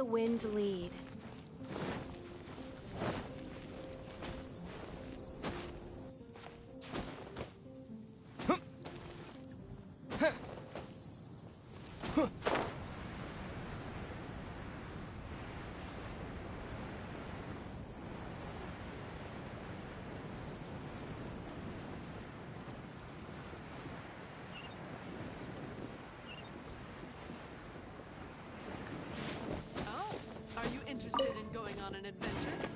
the wind lead. Are you interested in going on an adventure?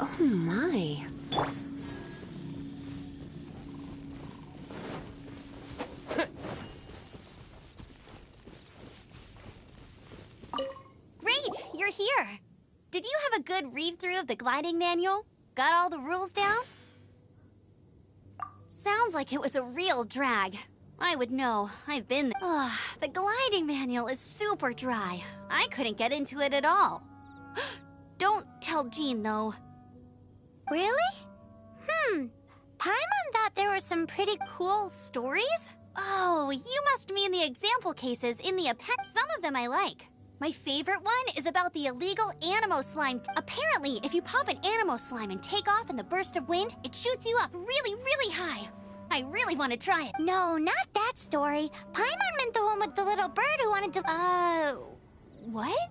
Oh my. Great, you're here. Did you have a good read-through of the gliding manual? Got all the rules down? Sounds like it was a real drag. I would know. I've been there. Ugh, the gliding manual is super dry. I couldn't get into it at all. Don't tell Jean, though. Really? Paimon thought there were some pretty Cool stories? Oh, you must mean the example cases in the appendix. Some of them I like. My favorite one is about the illegal Animo slime. Apparently, if you pop an Animo slime and take off in the burst of wind, it shoots you up really, really high. I really want to try it. No, not that story. Paimon meant the one with the little bird who wanted to... What?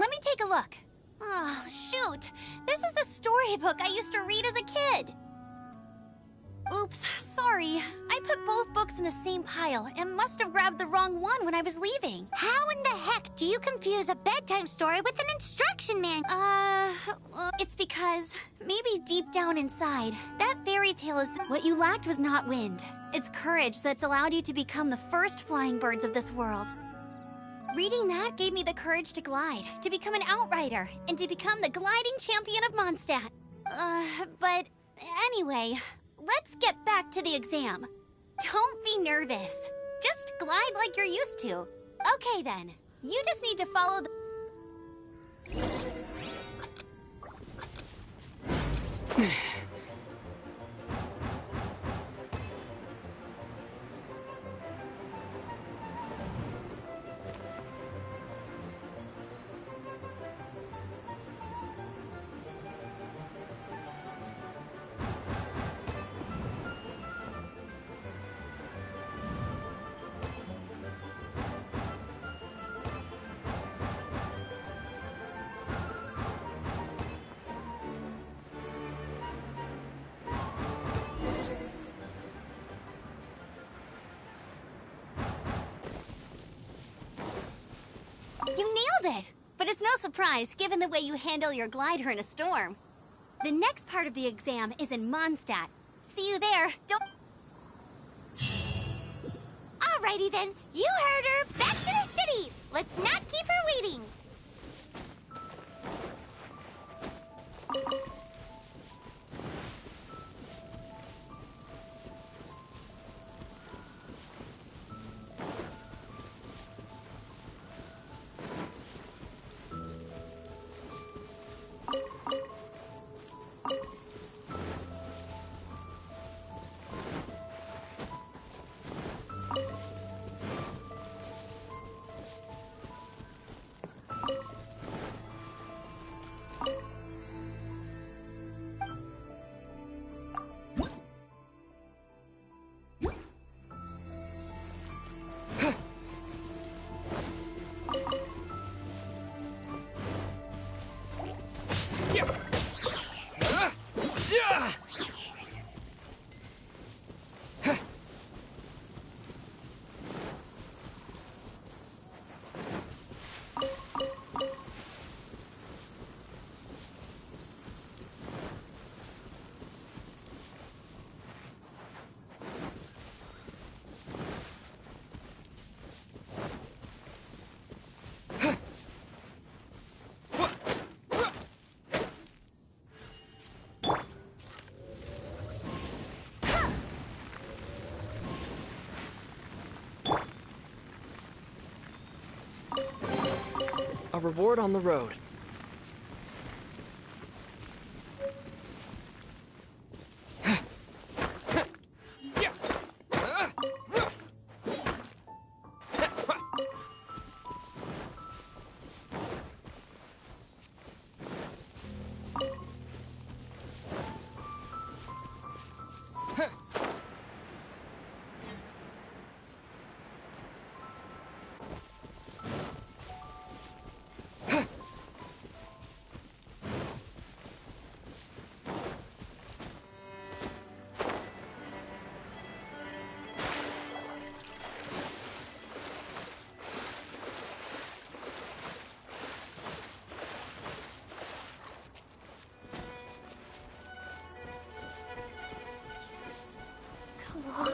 Let me take a look. Oh, shoot. This is the storybook I used to read as a kid. Oops, sorry. I put both books in the same pile and must have grabbed the wrong one when I was leaving. How in the heck do you confuse a bedtime story with an instruction manual? It's because maybe deep down inside, that fairy tale is what you lacked was not wind. It's courage that's allowed you to become the first flying birds of this world. Reading that gave me the courage to glide, to become an outrider, and to become the gliding champion of Mondstadt. But anyway, let's get back to the exam. Don't be nervous. Just glide like you're used to. Okay then, you just need to follow the... You nailed it! But it's no surprise, given the way you handle your glider in a storm. The next part of the exam is in Mondstadt. See you there. Don't... Alrighty then, you heard her. Back to the city. Let's not keep her waiting. A reward on the road. Come on.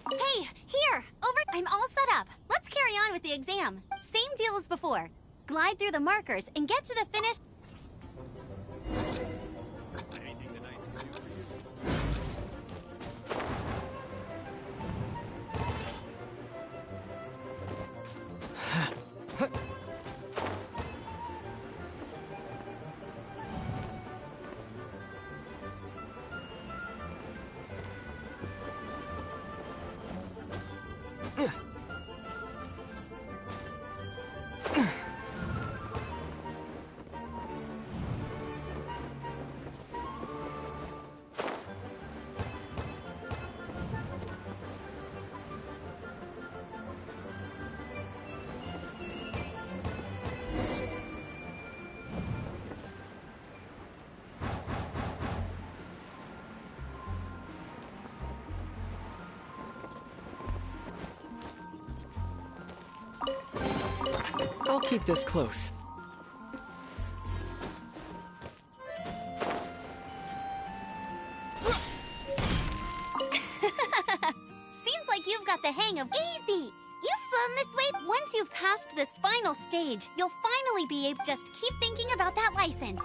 Hey, here! Over. I'm all set up. Let's carry on with the exam. Same deal as before. Glide through the markers and get to the finish. I'll keep this close. Seems like you've got the hang of. Easy! You stage, you'll finally be able to just keep thinking about that license.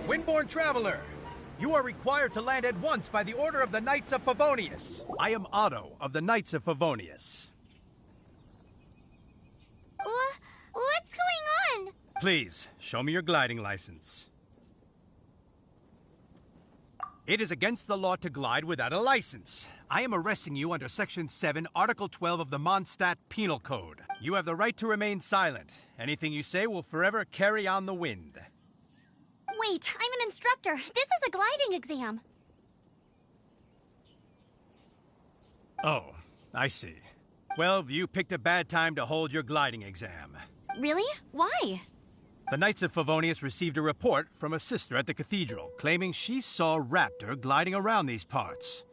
Windborn Traveler, you are required to land at once by the order of the Knights of Favonius. I am Otto of the Knights of Favonius. What's going on? Please, show me your gliding license. It is against the law to glide without a license. I am arresting you under Section 7, Article 12 of the Mondstadt Penal Code. You have the right to remain silent. Anything you say will forever carry on the wind. Wait, I'm an instructor. This is a gliding exam. Oh, I see. Well, you picked a bad time to hold your gliding exam. Really? Why? The Knights of Favonius received a report from a sister at the cathedral claiming she saw Raptor gliding around these parts.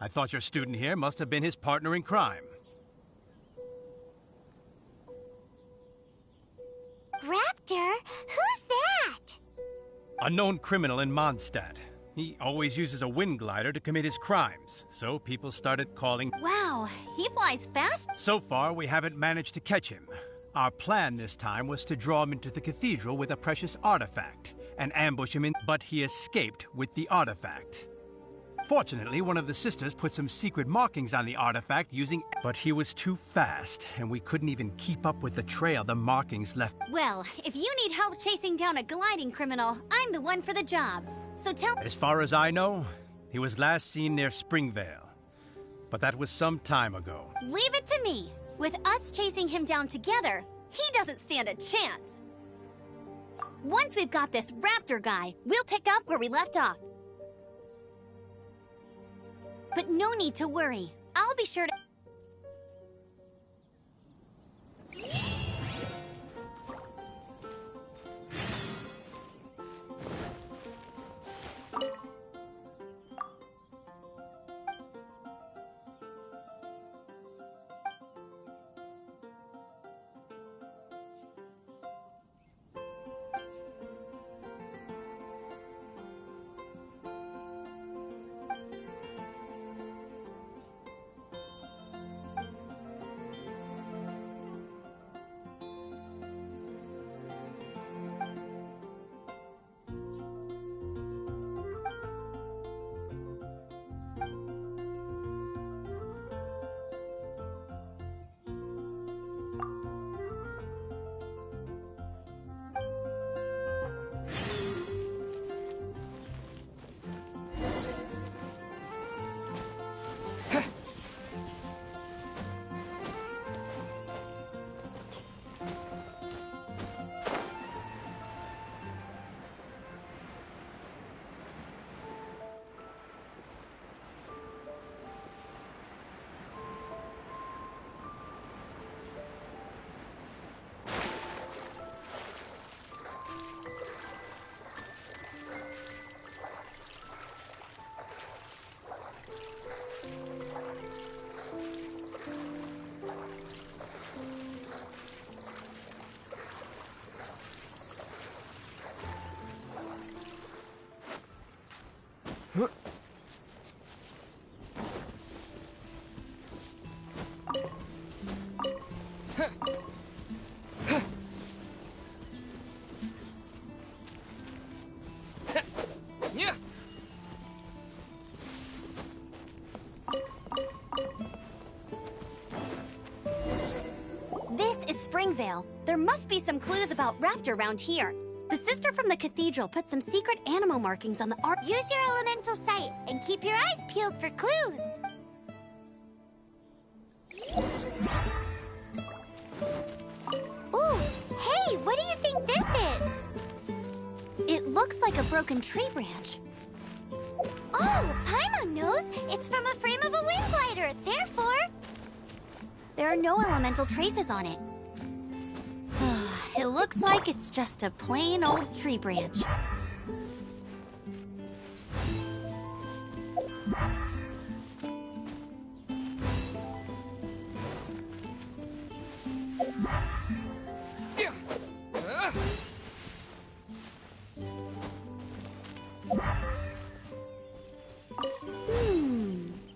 I thought your student here must have been his partner in crime. Raptor? Who's that? A known criminal in Mondstadt. He always uses a wind glider to commit his crimes, so people started calling. Wow, he flies fast? So far, we haven't managed to catch him. Our plan this time was to draw him into the cathedral with a precious artifact and ambush him in, but he escaped with the artifact. Fortunately, one of the sisters put some secret markings on the artifact using... But he was too fast, and we couldn't even keep up with the trail the markings left. Well, if you need help chasing down a gliding criminal, I'm the one for the job. So tell... As far as I know, he was last seen near Springvale. But that was some time ago. Leave it to me. With us chasing him down together, he doesn't stand a chance. Once we've got this Raptor guy, we'll pick up where we left off. But no need to worry. I'll be sure to... This is Springvale. There must be some clues about Raptor around here. The sister from the cathedral put some secret animal markings on the art. Use your elemental sight and keep your eyes peeled for clues. Ooh, hey, what do you think this is? It looks like a broken tree branch. Oh, Paimon knows. It's from a frame of a wind glider. Therefore... There are no elemental traces on it. It looks like it's just a plain old tree branch.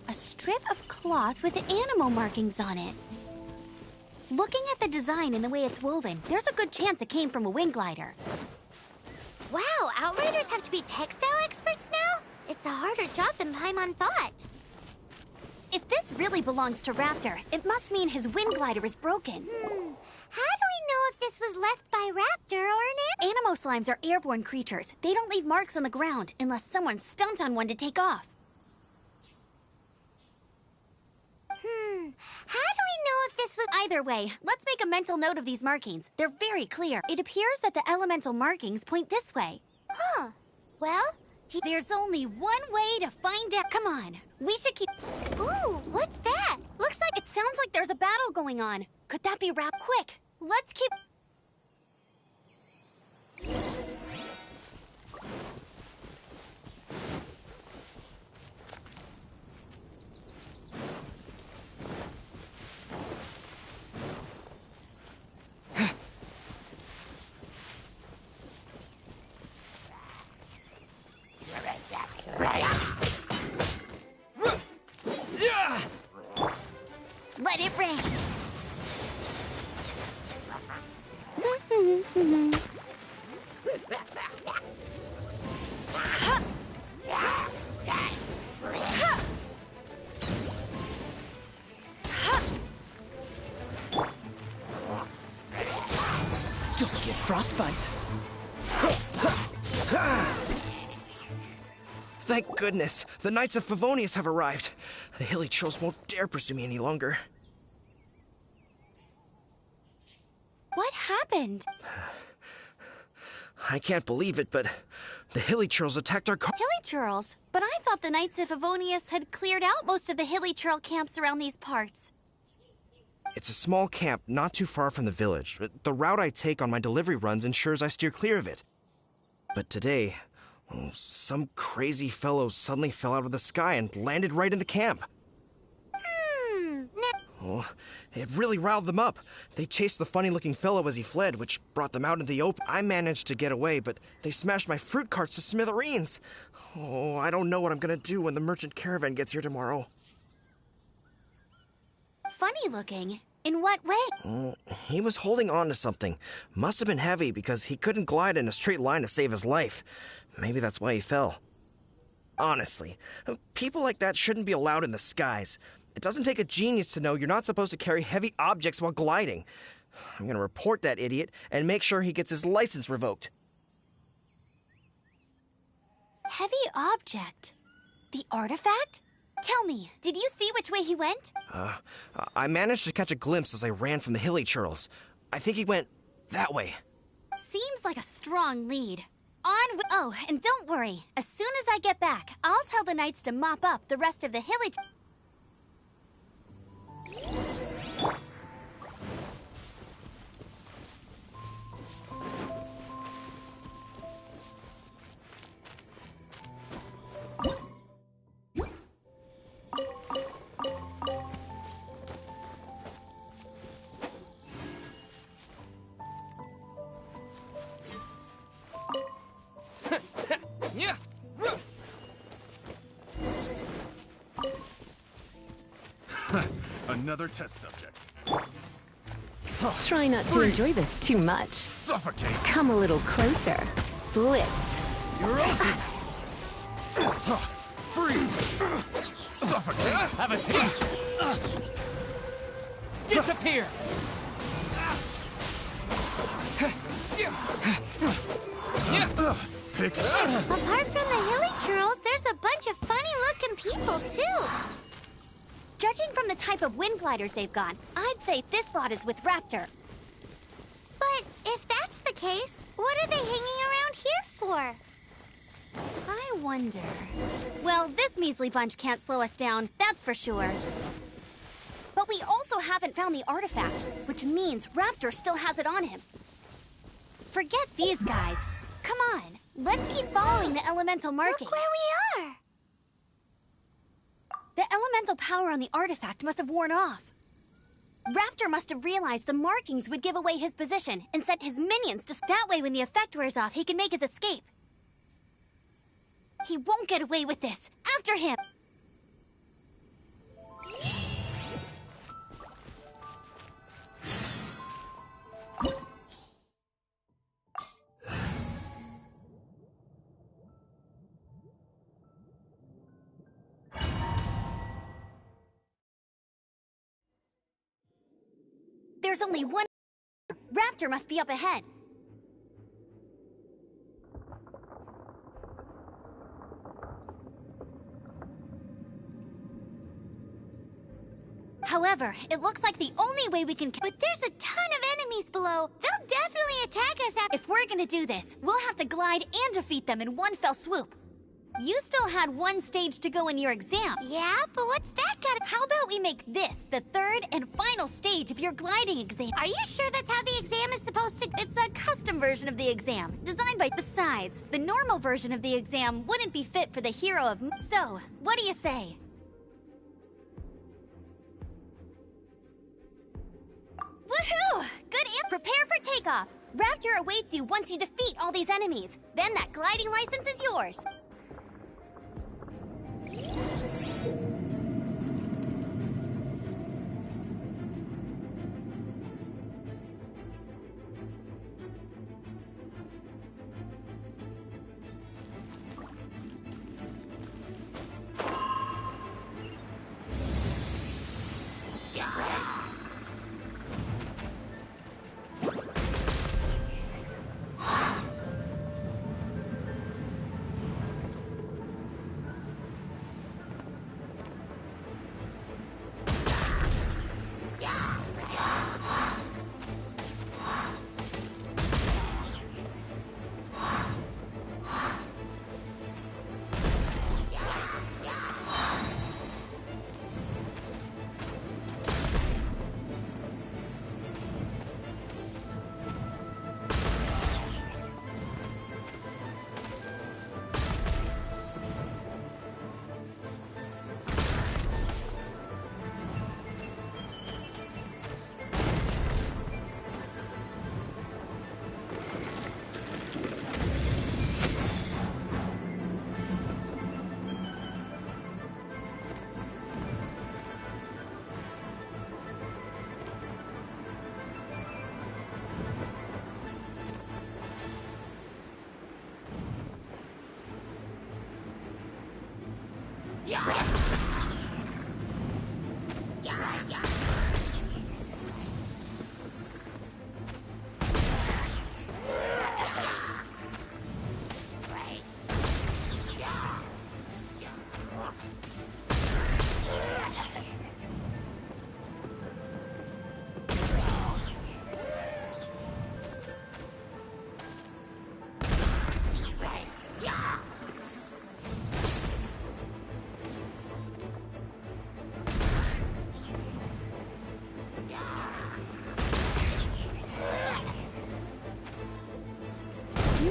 A strip of cloth with animal markings on it. Looking at the design and the way it's woven, there's a good chance it came from a wing glider. Wow, Outriders have to be textile experts now? It's a harder job than Paimon thought. If this really belongs to Raptor, it must mean his wing glider is broken. How do we know if this was left by Raptor or an Animo slimes are airborne creatures. They don't leave marks on the ground unless someone stomped on one to take off. How do we know if this was... Either way, let's make a mental note of these markings. They're very clear. It appears that the elemental markings point this way. Huh. Well, There's only one way to find out. Come on, we should keep... ooh, what's that? Looks like it sounds like there's a battle going on. Could that be Rap? Quick, let's keep... Let it rain. Don't get frostbite. Thank goodness, the Knights of Favonius have arrived. The hilly trolls won't dare pursue me any longer. What happened? I can't believe it, but the hilly trolls attacked our car. Hilly churls? But I thought the Knights of Favonius had cleared out most of the hilly churl camps around these parts. It's a small camp not too far from the village. The route I take on my delivery runs ensures I steer clear of it. But today, some crazy fellow suddenly fell out of the sky and landed right in the camp. Oh, it really riled them up. They chased the funny-looking fellow as he fled, which brought them out into the open. I managed to get away, but they smashed my fruit carts to smithereens. Oh, I don't know what I'm gonna do when the merchant caravan gets here tomorrow. Funny looking? In what way? He was holding on to something. Must have been heavy because he couldn't glide in a straight line to save his life. Maybe that's why he fell. Honestly, people like that shouldn't be allowed in the skies. It doesn't take a genius to know you're not supposed to carry heavy objects while gliding. I'm gonna report that idiot and make sure he gets his license revoked. Heavy object? The artifact? Tell me, did you see which way he went? I managed to catch a glimpse as I ran from the hilly churls. I think he went that way. Seems like a strong lead. Oh, and don't worry. As soon as I get back, I'll tell the Knights to mop up the rest of the hilly... Another test subject. Try not to enjoy this too much. Suffocate! Come a little closer. Blitz. You're open! Freeze! Suffocate! Have a seat! Disappear! Pick it. Apart from the hilly churls, there's a bunch of funny-looking people, too. Judging from the type of wind gliders they've got, I'd say this lot is with Raptor. But if that's the case, what are they hanging around here for? I wonder... Well, this measly bunch can't slow us down, that's for sure. But we also haven't found the artifact, which means Raptor still has it on him. Forget these guys. Come on, let's keep following the elemental markings. Look where we are! The elemental power on the artifact must have worn off. Raptor must have realized the markings would give away his position and sent his minions to... That way, when the effect wears off, he can make his escape. He won't get away with this. After him! There's only one... Raptor must be up ahead. However, it looks like the only way we can... But there's a ton of enemies below. They'll definitely attack us after... If we're gonna do this, we'll have to glide and defeat them in one fell swoop. You still had one stage to go in your exam. Yeah, but what's that got? How about we make this the third and final stage of your gliding exam? Are you sure that's how the exam is supposed to... It's a custom version of the exam, designed by... Besides, the normal version of the exam wouldn't be fit for the hero of... So, what do you say? Woohoo! Good Prepare for takeoff! Raptor awaits you once you defeat all these enemies. Then that gliding license is yours.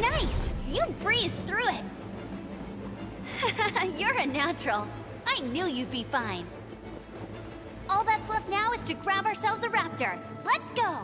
Nice! You breezed through it! You're a natural. I knew you'd be fine. All that's left now is to grab ourselves a raptor. Let's go!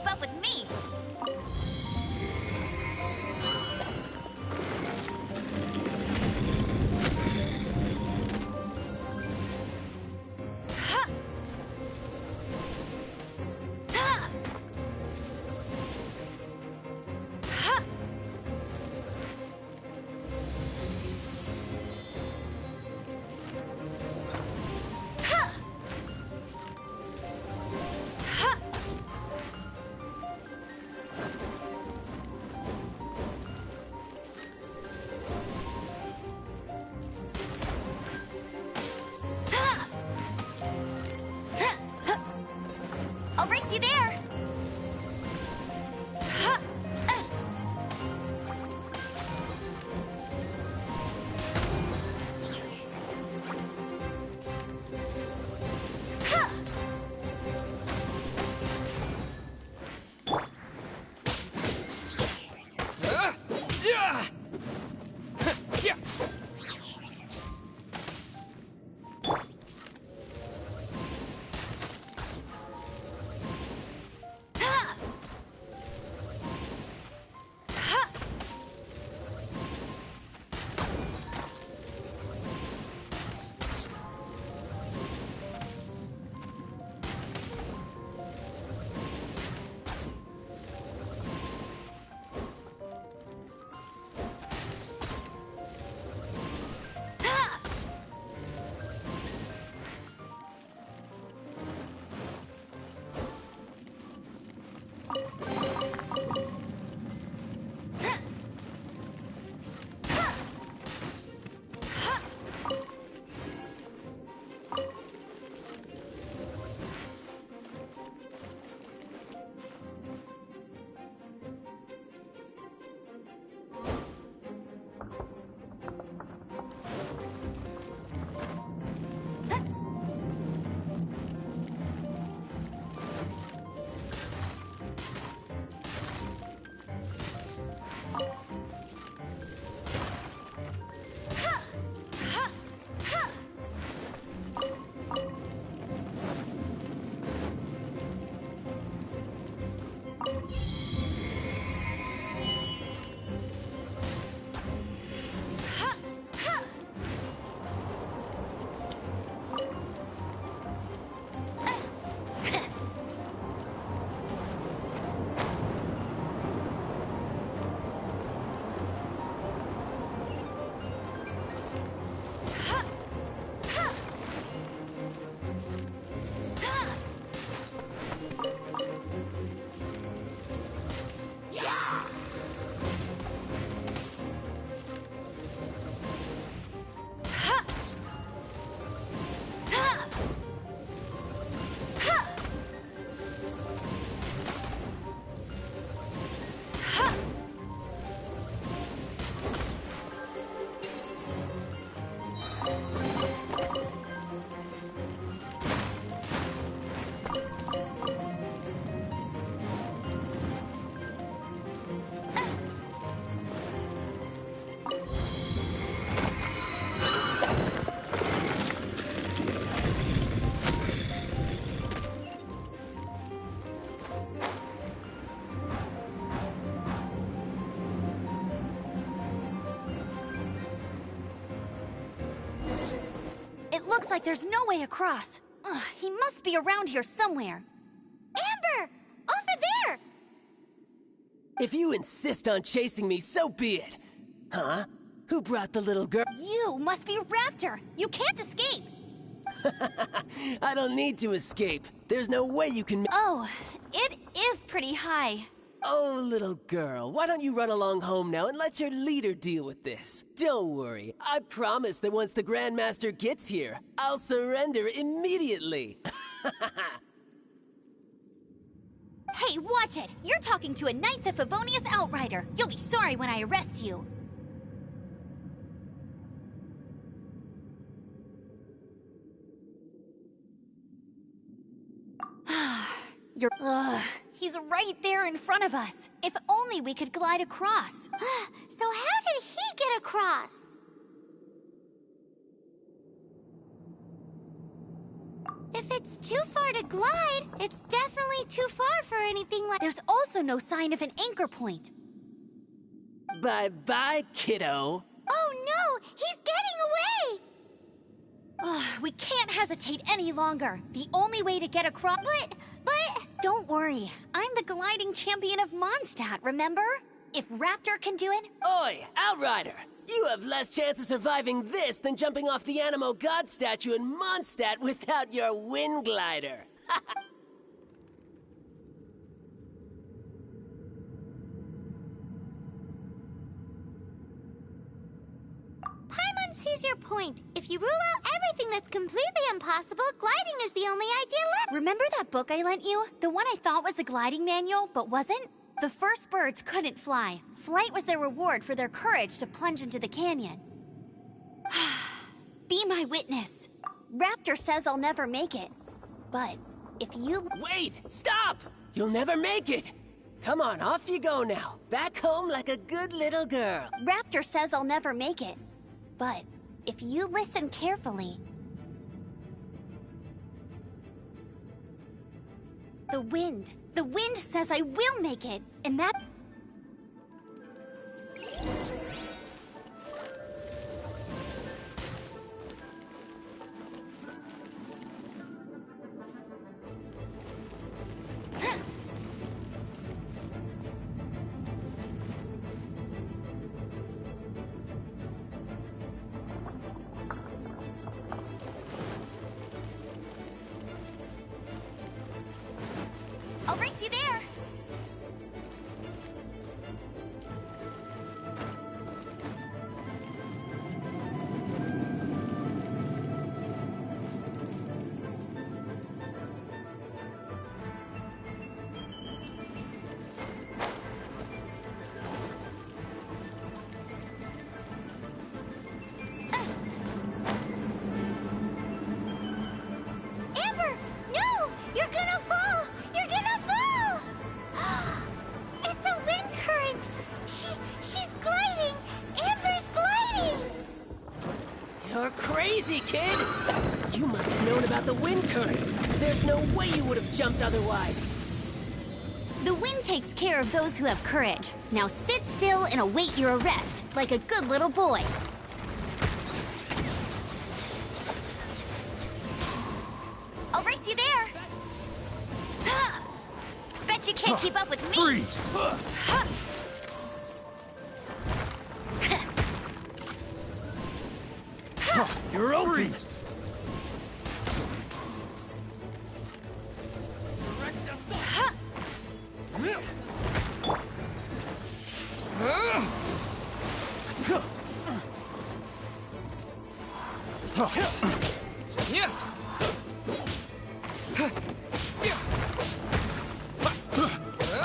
keep up with me. I'll race you there! Looks like there's no way across. Ugh, he must be around here somewhere. Amber! Over there! If you insist on chasing me, so be it. Huh? Who brought the little girl? You must be Raptor. You can't escape. I don't need to escape. There's no way you can... Oh, it is pretty high. Oh, little girl, why don't you run along home now and let your leader deal with this? Don't worry, I promise that once the Grandmaster gets here, I'll surrender immediately. Hey, watch it! You're talking to a Knights of Favonius outrider. You'll be sorry when I arrest you. He's right there in front of us. If only we could glide across. So how did he get across? If it's too far to glide, it's definitely too far for anything like... There's also no sign of an anchor point. Bye-bye, kiddo. Oh no! He's getting away! Ugh, we can't hesitate any longer. The only way to get across... But... Don't worry. I'm the gliding champion of Mondstadt, remember? If Raptor can do it... Oi, Outrider! You have less chance of surviving this than jumping off the Animo God statue in Mondstadt without your wind glider. Paimon sees your point. If you rule out everything that's completely impossible, gliding is the only idea left. Remember that book I lent you? The one I thought was the gliding manual, but wasn't? The first birds couldn't fly. Flight was their reward for their courage to plunge into the canyon. Be my witness. Raptor says I'll never make it. But if you... Wait! Stop! You'll never make it! Come on, off you go now. Back home like a good little girl. Raptor says I'll never make it. But if you listen carefully... The wind says I will make it, and that... I'll race you there! Amber! No! You're gonna fall! You're gonna fall! It's a wind current! She's gliding! Amber's gliding! You're crazy, kid! You must have known about the wind current. There's no way you would have jumped otherwise. The wind takes care of those who have courage. Now sit still and await your arrest, like a good little boy. I'll race you there! Bet you can't keep up with me! Freeze! You're open!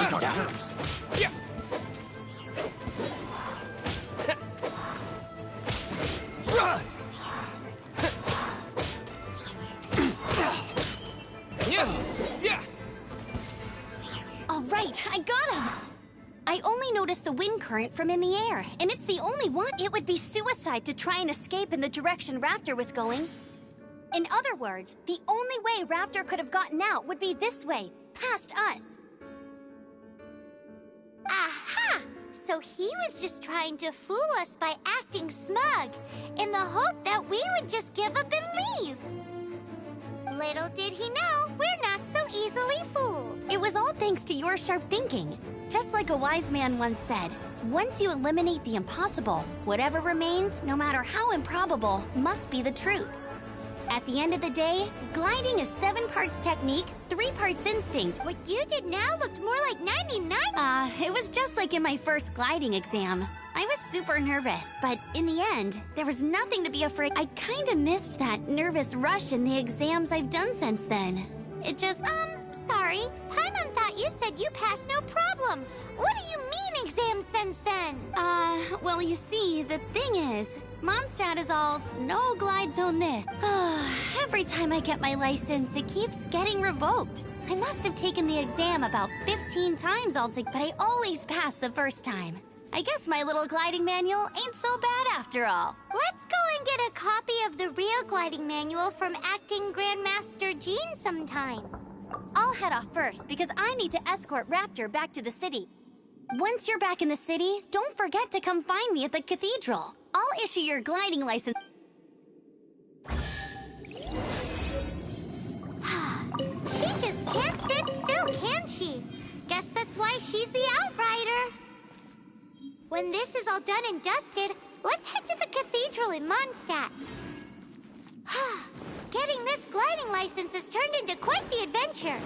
I got yours. All right, I got him! I only noticed the wind current from in the air, and it's the only one. It would be suicide to try and escape in the direction Raptor was going. In other words, the only way Raptor could have gotten out would be this way, past us. Aha! So he was just trying to fool us by acting smug, in the hope that we would just give up and leave. Little did he know, we're not so easily fooled. It was all thanks to your sharp thinking. Just like a wise man once said, once you eliminate the impossible, whatever remains, no matter how improbable, must be the truth. At the end of the day, gliding is 7 parts technique, 3 parts instinct. What you did now looked more like 99. It was just like in my first gliding exam. I was super nervous, but in the end, there was nothing to be afraid. I kinda missed that nervous rush in the exams I've done since then. It just... Sorry. Paimon thought you said you passed no problem. What do you mean exam sense then? Well, you see, the thing is, Mondstadt is all, no glide zone this. Every time I get my license, it keeps getting revoked. I must have taken the exam about 15 times altogether, but I always pass the first time. I guess my little gliding manual ain't so bad after all. Let's go and get a copy of the real gliding manual from acting Grandmaster Jean sometime. I'll head off first because I need to escort Raptor back to the city. Once you're back in the city, don't forget to come find me at the cathedral. I'll issue your gliding license. She just can't sit still, can she? Guess that's why she's the Outrider. When this is all done and dusted, let's head to the cathedral in Mondstadt. Getting this gliding license has turned into quite the adventure.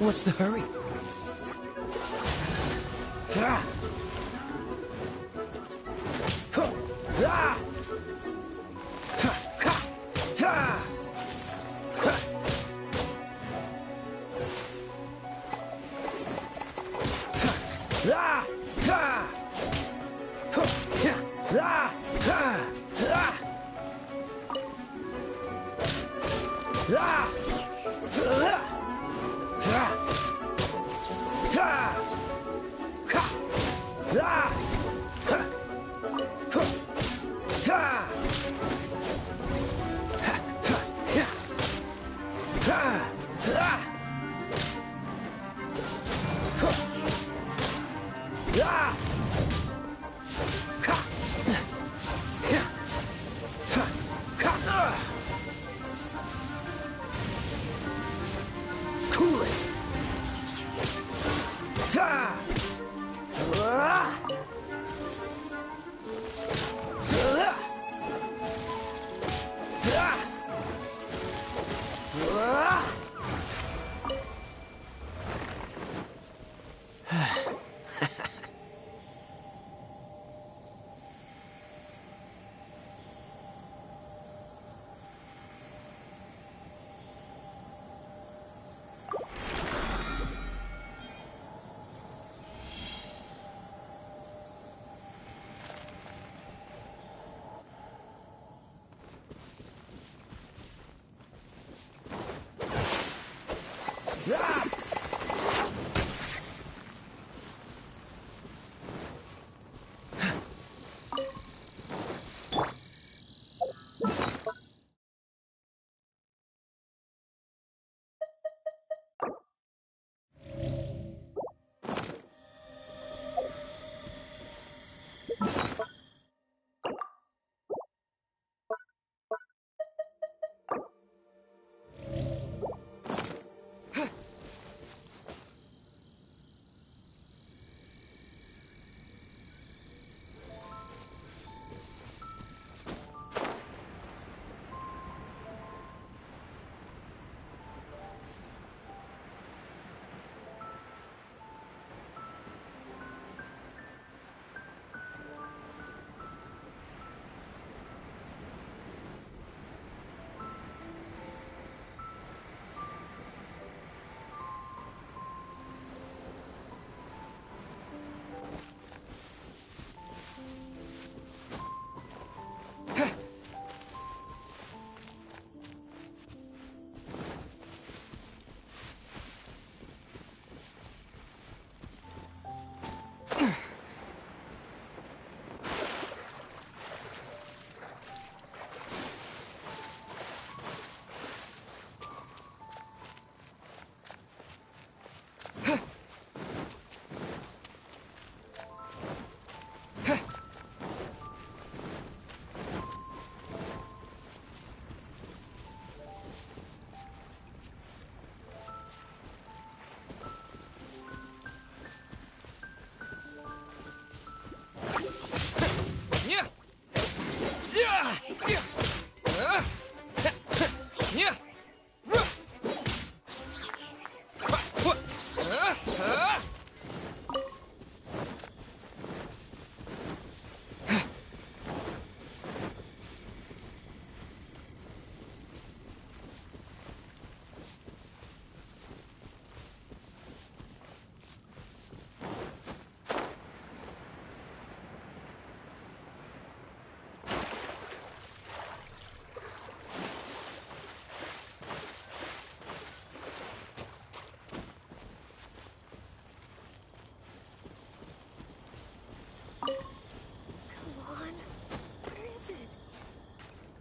What's the hurry? Cool it!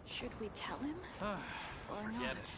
Should we tell him? Or Forget not? it.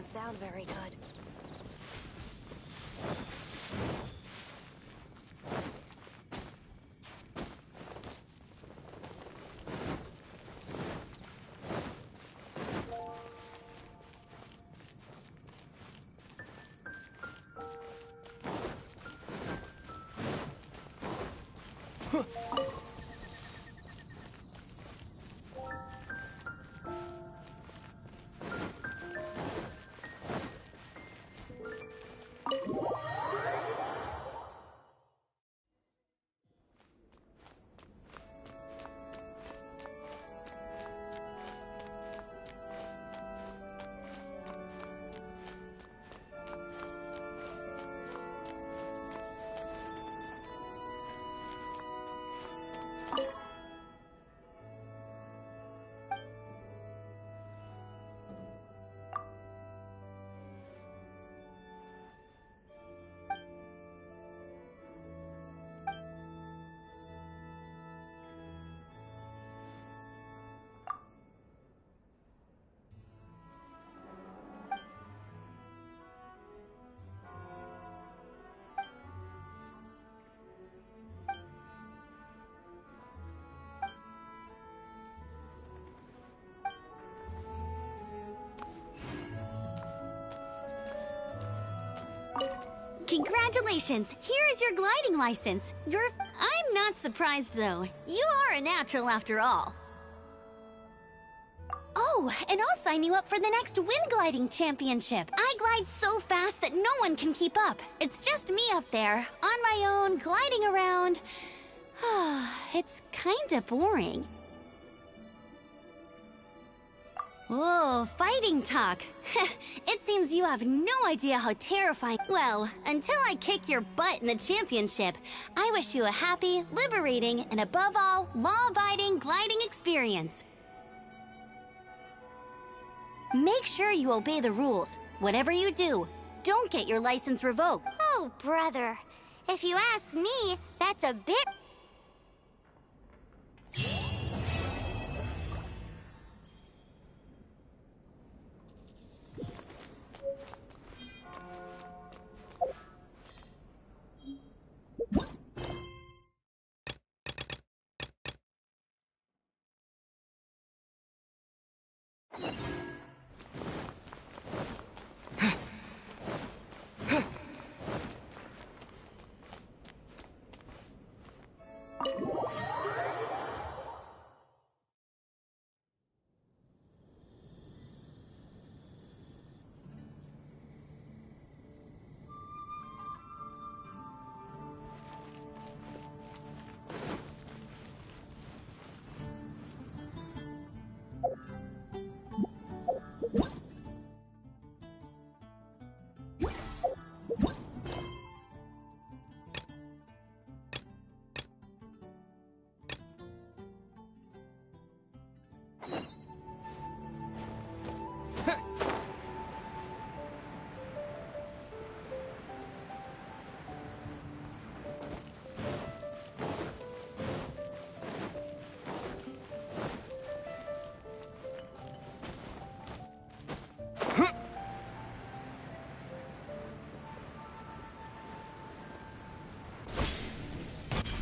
doesn't sound very good. Congratulations! Here is your gliding license. I'm not surprised, though. You are a natural after all. Oh, and I'll sign you up for the next wind gliding championship. I glide so fast that no one can keep up. It's just me up there, on my own, gliding around. It's kinda boring. Oh, fighting talk. It seems you have no idea how terrifying. Well, until I kick your butt in the championship, I wish you a happy, liberating, and above all, law-abiding gliding experience. Make sure you obey the rules. Whatever you do, don't get your license revoked. Oh, brother. If you ask me, that's a bit...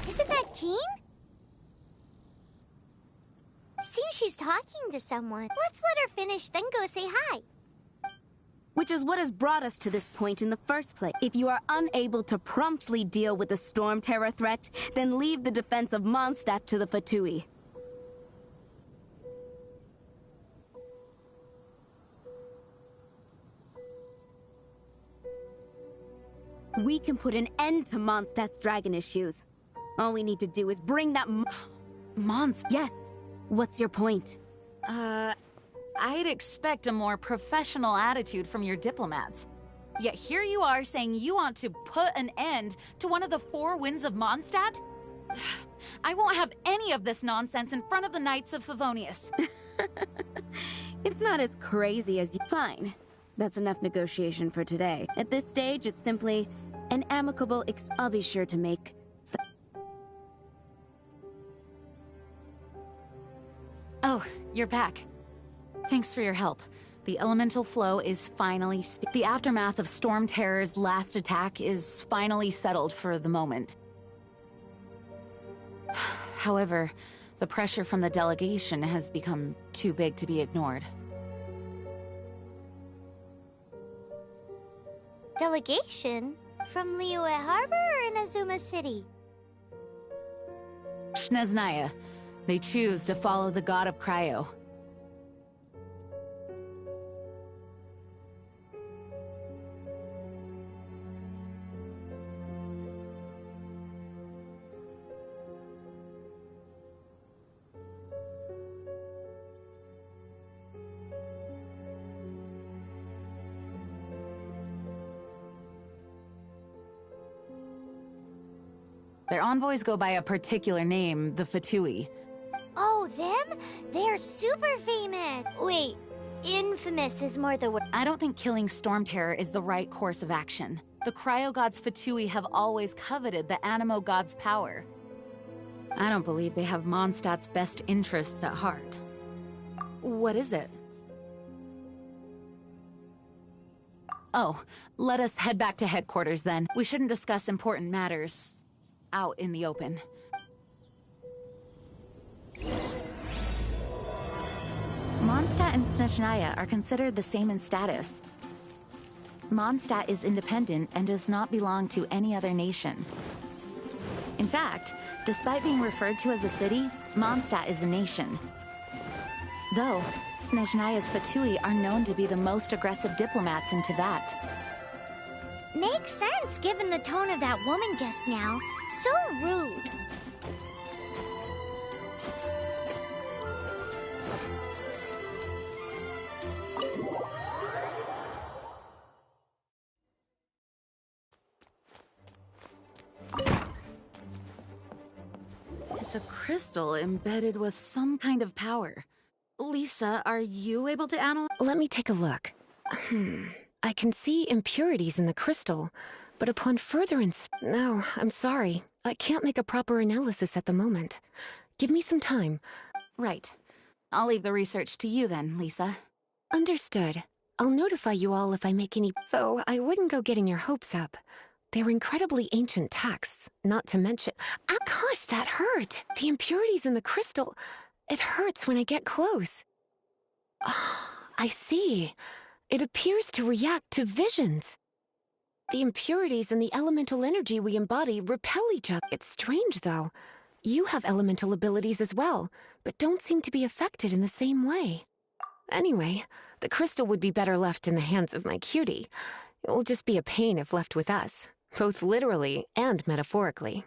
Isn't that Jean? Seems she's talking to someone. Let's let her finish, then go say hi. Which is what has brought us to this point in the first place. If you are unable to promptly deal with the storm terror threat, then leave the defense of Mondstadt to the Fatui. We can put an end to Mondstadt's dragon issues. All we need to do is bring that Yes. What's your point? I'd expect a more professional attitude from your diplomats. Yet here you are saying you want to put an end to one of the four winds of Mondstadt? I won't have any of this nonsense in front of the Knights of Favonius. It's not as crazy as you... Fine. That's enough negotiation for today. At this stage, it's simply an amicable I'll be sure to make... Oh, you're back. Thanks for your help. The elemental flow is finally... The aftermath of Storm Terror's last attack is finally settled for the moment. However, the pressure from the delegation has become too big to be ignored. Delegation? From Liyue Harbor or Inazuma City? Snezhnaya. They choose to follow the god of Cryo. Their envoys go by a particular name, the Fatui. Oh, them? They're super famous! Wait, infamous is more the word. I don't think killing Storm Terror is the right course of action. The Cryo God's Fatui have always coveted the Animo God's power. I don't believe they have Mondstadt's best interests at heart. What is it? Oh, let us head back to headquarters then. We shouldn't discuss important matters out in the open. Mondstadt and Snezhnaya are considered the same in status. Mondstadt is independent and does not belong to any other nation. In fact, despite being referred to as a city, Mondstadt is a nation. Though, Snezhnaya's Fatui are known to be the most aggressive diplomats in Teyvat. Makes sense given the tone of that woman just now. So rude. It's a crystal embedded with some kind of power. Lisa, are you able to analyze? Let me take a look. I can see impurities in the crystal, but upon further No, I'm sorry. I can't make a proper analysis at the moment. Give me some time. Right. I'll leave the research to you then, Lisa. Understood. I'll notify you all if I make any... Though, I wouldn't go getting your hopes up. They're incredibly ancient texts, not to mention... Ah, gosh, that hurt! The impurities in the crystal... It hurts when I get close. I see. It appears to react to visions. The impurities and the elemental energy we embody repel each other. It's strange, though. You have elemental abilities as well, but don't seem to be affected in the same way. Anyway, the crystal would be better left in the hands of my cutie. It will just be a pain if left with us, both literally and metaphorically.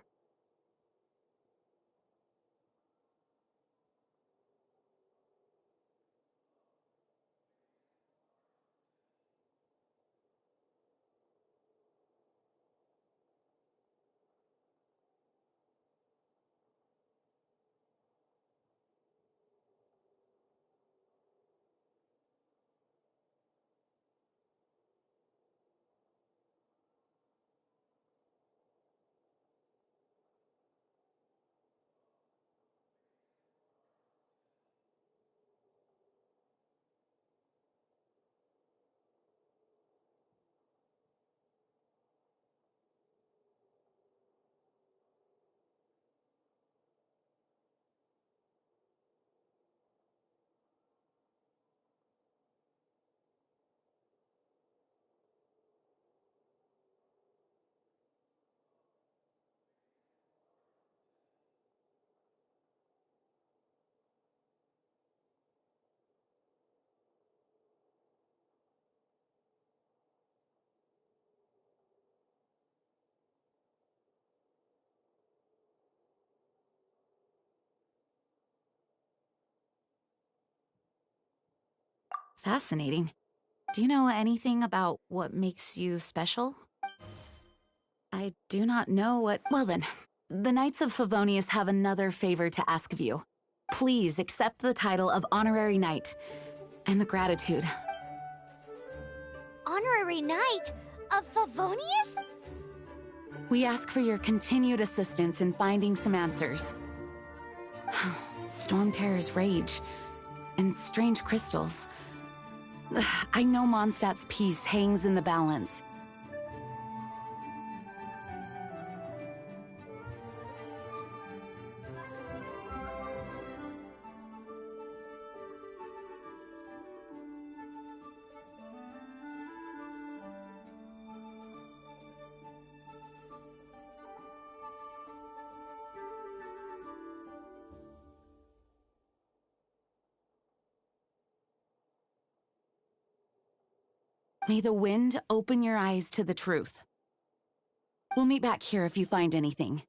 Fascinating. Do you know anything about what makes you special? I do not know what... Well then, the Knights of Favonius have another favor to ask of you. Please accept the title of Honorary Knight, and the gratitude. Honorary Knight of Favonius? We ask for your continued assistance in finding some answers. Storm Terror's rage, and strange crystals. I know Mondstadt's peace hangs in the balance. May the wind open your eyes to the truth. We'll meet back here if you find anything.